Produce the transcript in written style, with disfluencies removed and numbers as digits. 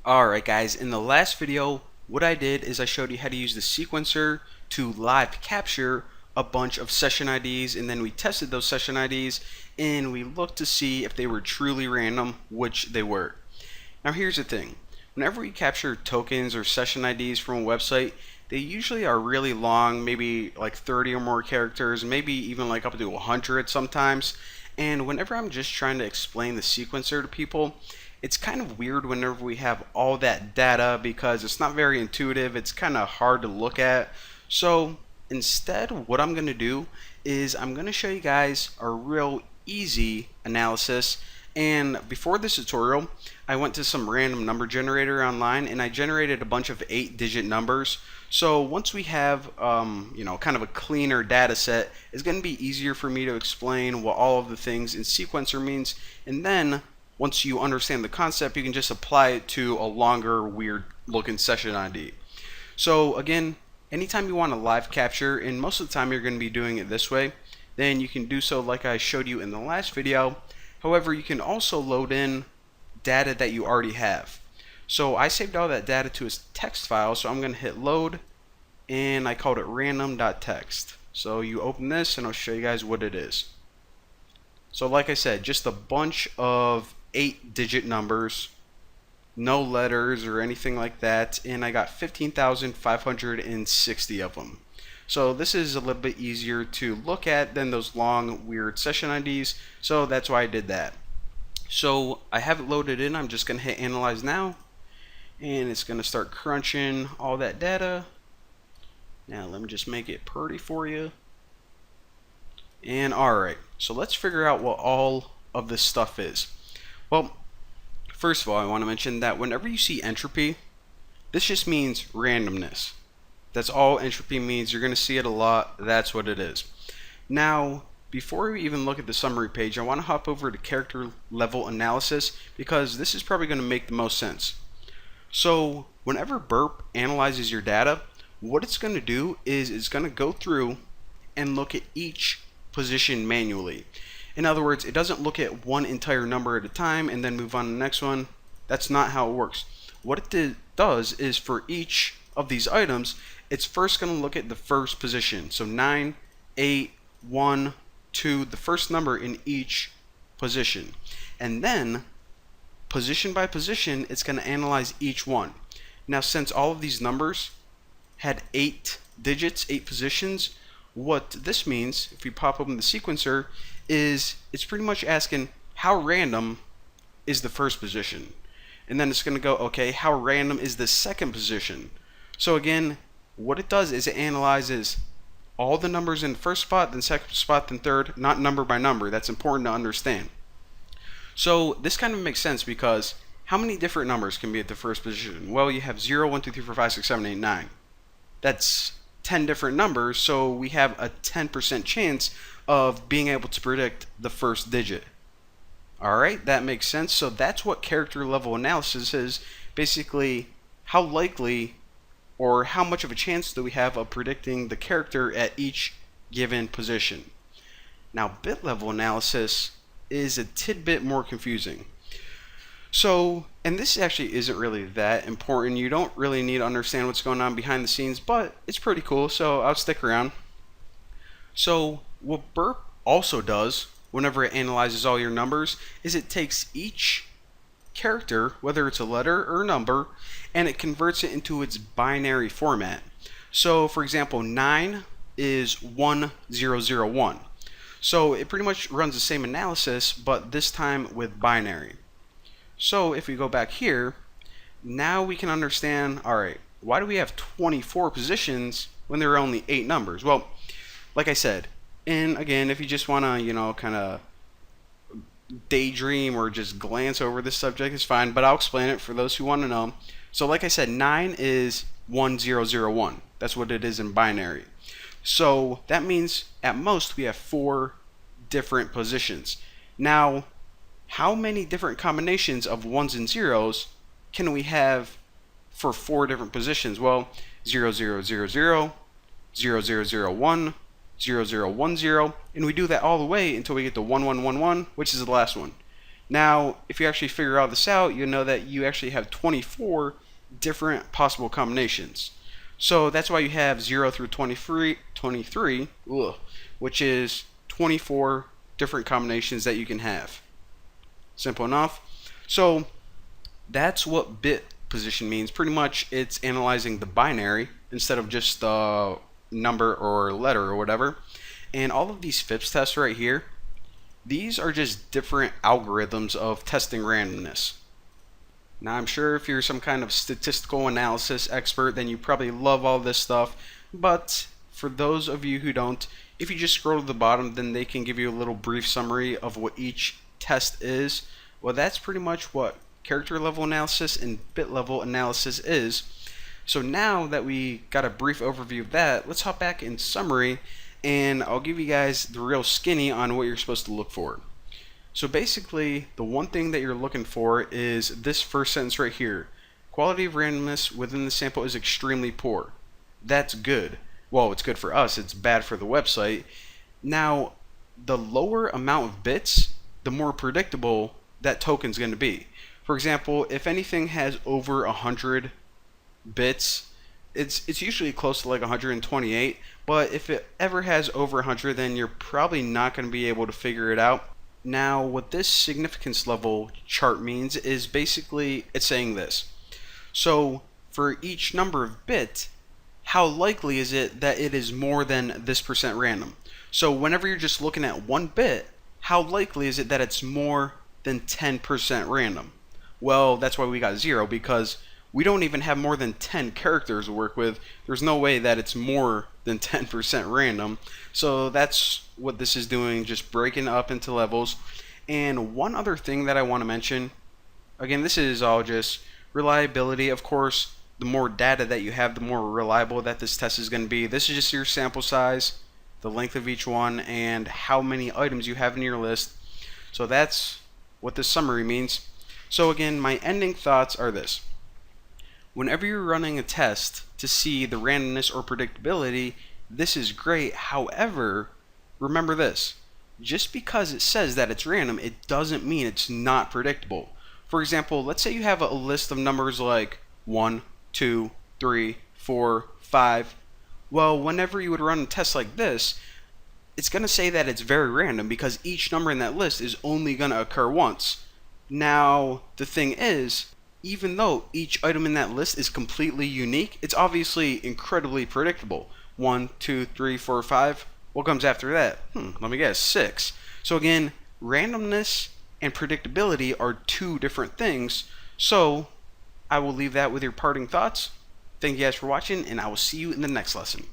Alright guys, in the last video what I did is I showed you how to use the sequencer to live capture a bunch of session IDs, and then we tested those session IDs and we looked to see if they were truly random, which they were. Now here's the thing, whenever we capture tokens or session IDs from a website, they usually are really long, maybe like 30 or more characters, maybe even like up to 100 sometimes. And whenever I'm just trying to explain the sequencer to people, it's kind of weird whenever we have all that data because it's not very intuitive. It's kind of hard to look at. So instead, what I'm going to do is I'm going to show you guys a real easy analysis. And before this tutorial, I went to some random number generator online and I generated a bunch of 8-digit numbers. So once we have kind of a cleaner data set, it's going to be easier for me to explain what all of the things in sequencer means, and then once you understand the concept, you can just apply it to a longer, weird looking session ID. So again, anytime you want to live capture, and most of the time you're going to be doing it this way, then you can do so like I showed you in the last video. However, you can also load in data that you already have. So I saved all that data to a text file, so I'm going to hit load, and I called it random.txt. So you open this and I'll show you guys what it is. So like I said, just a bunch of 8-digit numbers, no letters or anything like that, and I got 15,560 of them. So this is a little bit easier to look at than those long weird session IDs, so that's why I did that. So I have it loaded in. I'm just going to hit analyze now, and it's going to start crunching all that data. Now let me just make it pretty for you. And alright, so let's figure out what all of this stuff is. Well, first of all, I want to mention that whenever you see entropy, this just means randomness. That's all entropy means. You're going to see it a lot. That's what it is. Now, before we even look at the summary page, I want to hop over to character level analysis because this is probably going to make the most sense. So, whenever Burp analyzes your data, what it's going to do is it's going to go through and look at each position manually. In other words, it doesn't look at one entire number at a time and then move on to the next one. That's not how it works. What it does is for each of these items, it's first going to look at the first position. So 9, 8, 1, 2, the first number in each position. And then, position by position, it's going to analyze each one. Now, since all of these numbers had 8 digits, 8 positions, what this means, if we pop open the sequencer, is it's pretty much asking how random is the first position. And then it's going to go, okay, how random is the second position? So again, what it does is it analyzes all the numbers in the first spot, then second spot, then third, not number by number. That's important to understand. So this kind of makes sense because how many different numbers can be at the first position? Well, you have 0, 1, 2, 3, 4, 5, 6, 7, 8, 9. That's 10 different numbers, so we have a 10% chance of being able to predict the first digit. Alright, that makes sense. So that's what character level analysis is. Basically, how likely or how much of a chance do we have of predicting the character at each given position. Now, bit level analysis is a tidbit more confusing. So, and this actually isn't really that important. You don't really need to understand what's going on behind the scenes, but it's pretty cool, so I'll stick around. So, what Burp also does whenever it analyzes all your numbers is it takes each character, whether it's a letter or a number, and it converts it into its binary format. So, for example, 9 is 1001. So, it pretty much runs the same analysis, but this time with binary. So if we go back here, now we can understand, alright, why do we have 24 positions when there are only 8 numbers? Well, like I said, and again, if you just want to, kind of daydream or just glance over this subject, it's fine, but I'll explain it for those who want to know. So like I said, 9 is 1001. That's what it is in binary. So that means at most we have 4 different positions. Now, how many different combinations of 1s and 0s can we have for 4 different positions? Well, 0000, 0001, 0010, and we do that all the way until we get to 1111, which is the last one. Now, if you actually figure all this out, you'll know that you actually have 24 different possible combinations. So that's why you have 0 through 23, which is 24 different combinations that you can have. Simple enough. So that's what bit position means. Pretty much it's analyzing the binary instead of just the number or letter or whatever. And all of these FIPS tests right here, these are just different algorithms of testing randomness. Now, I'm sure if you're some kind of statistical analysis expert, then you probably love all this stuff. But for those of you who don't, if you just scroll to the bottom, then they can give you a little brief summary of what each test is. Well, that's pretty much what character level analysis and bit level analysis is. So now that we got a brief overview of that, let's hop back in summary and I'll give you guys the real skinny on what you're supposed to look for. So basically, the one thing that you're looking for is this first sentence right here. Quality of randomness within the sample is extremely poor. That's good. Well, it's good for us, it's bad for the website. Now, the lower amount of bits, the more predictable that token's going to be. For example, if anything has over 100 bits, it's usually close to like 128, but if it ever has over 100, then you're probably not going to be able to figure it out. Now, what this significance level chart means is basically it's saying this. So, for each number of bit, how likely is it that it is more than this percent random? So, whenever you're just looking at one bit, how likely is it that it's more than 10% random? Well, that's why we got 0, because we don't even have more than 10 characters to work with. There's no way that it's more than 10% random. So that's what this is doing, just breaking up into levels. And one other thing that I want to mention, again, this is all just reliability. Of course, the more data that you have, the more reliable that this test is going to be. This is just your sample size, the length of each one, and how many items you have in your list. So that's what this summary means. So again, my ending thoughts are this. Whenever you're running a test to see the randomness or predictability, this is great. However, remember this. Just because it says that it's random, it doesn't mean it's not predictable. For example, let's say you have a list of numbers like 1, 2, 3, 4, 5. Well, whenever you would run a test like this, it's going to say that it's very random because each number in that list is only going to occur once. Now, the thing is, even though each item in that list is completely unique, it's obviously incredibly predictable. 1, 2, 3, 4, 5. What comes after that? Let me guess, 6. So again, randomness and predictability are two different things. So I will leave that with your parting thoughts. Thank you guys for watching, and I will see you in the next lesson.